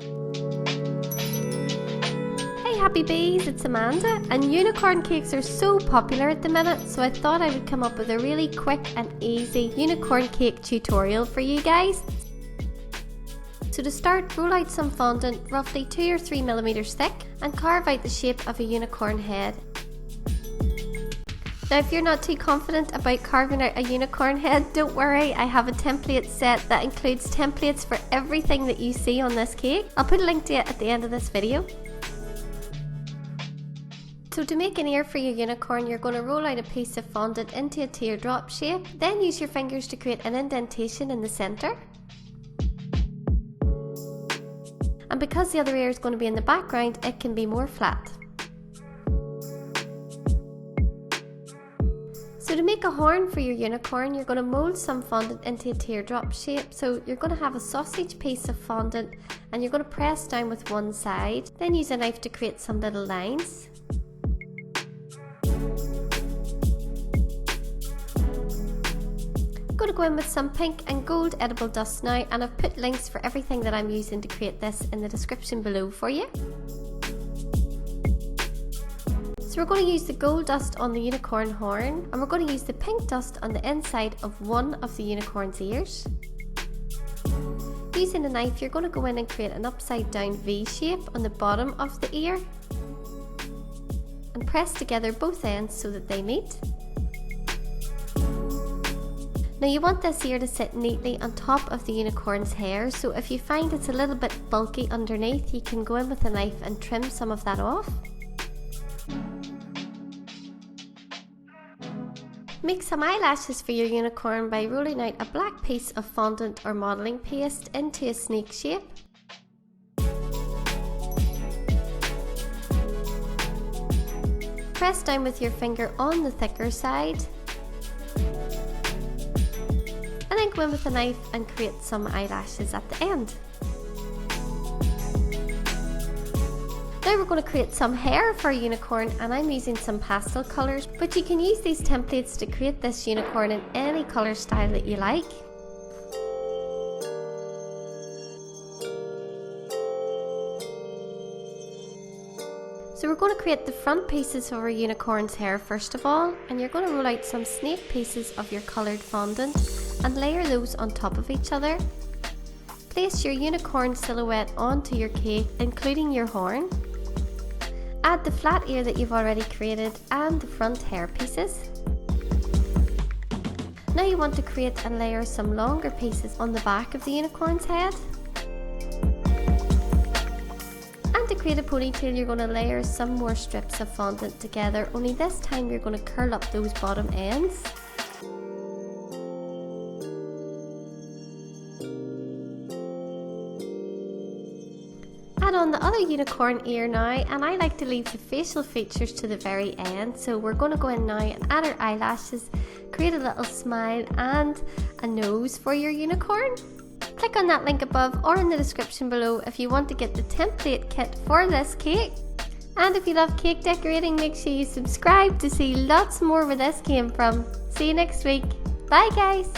Hey happy bees, it's Amanda, and unicorn cakes are so popular at the minute, so I thought I would come up with a really quick and easy unicorn cake tutorial for you guys. So to start, roll out some fondant roughly 2 or 3 millimeters thick and carve out the shape of a unicorn head. Now if you're not too confident about carving out a unicorn head, don't worry, I have a template set that includes templates for everything that you see on this cake. I'll put a link to it at the end of this video. So to make an ear for your unicorn, you're going to roll out a piece of fondant into a teardrop shape, then use your fingers to create an indentation in the centre. And because the other ear is going to be in the background, it can be more flat. So to make a horn for your unicorn, you're going to mould some fondant into a teardrop shape. So you're going to have a sausage piece of fondant and you're going to press down with one side, then use a knife to create some little lines. I'm going to go in with some pink and gold edible dust now, and I've put links for everything that I'm using to create this in the description below for you. So we're going to use the gold dust on the unicorn horn, and we're going to use the pink dust on the inside of one of the unicorn's ears. Using a knife, you're going to go in and create an upside down V shape on the bottom of the ear and press together both ends so that they meet. Now you want this ear to sit neatly on top of the unicorn's hair, so if you find it's a little bit bulky underneath, you can go in with a knife and trim some of that off. Make some eyelashes for your unicorn by rolling out a black piece of fondant or modelling paste into a snake shape. Press down with your finger on the thicker side. And then go in with a knife and create some eyelashes at the end. Now we're going to create some hair for a unicorn, and I'm using some pastel colours, but you can use these templates to create this unicorn in any colour style that you like. So we're going to create the front pieces of our unicorn's hair first of all, and you're going to roll out some snake pieces of your coloured fondant and layer those on top of each other. Place your unicorn silhouette onto your cake, including your horn. Add the flat ear that you've already created and the front hair pieces. Now you want to create and layer some longer pieces on the back of the unicorn's head. And to create a ponytail, you're going to layer some more strips of fondant together, only this time you're going to curl up those bottom ends. Add on the other unicorn ear now, and I like to leave the facial features to the very end, so we're going to go in now and add our eyelashes, create a little smile and a nose for your unicorn. Click on that link above or in the description below if you want to get the template kit for this cake. And if you love cake decorating, make sure you subscribe to see lots more where this came from. See you next week. Bye guys!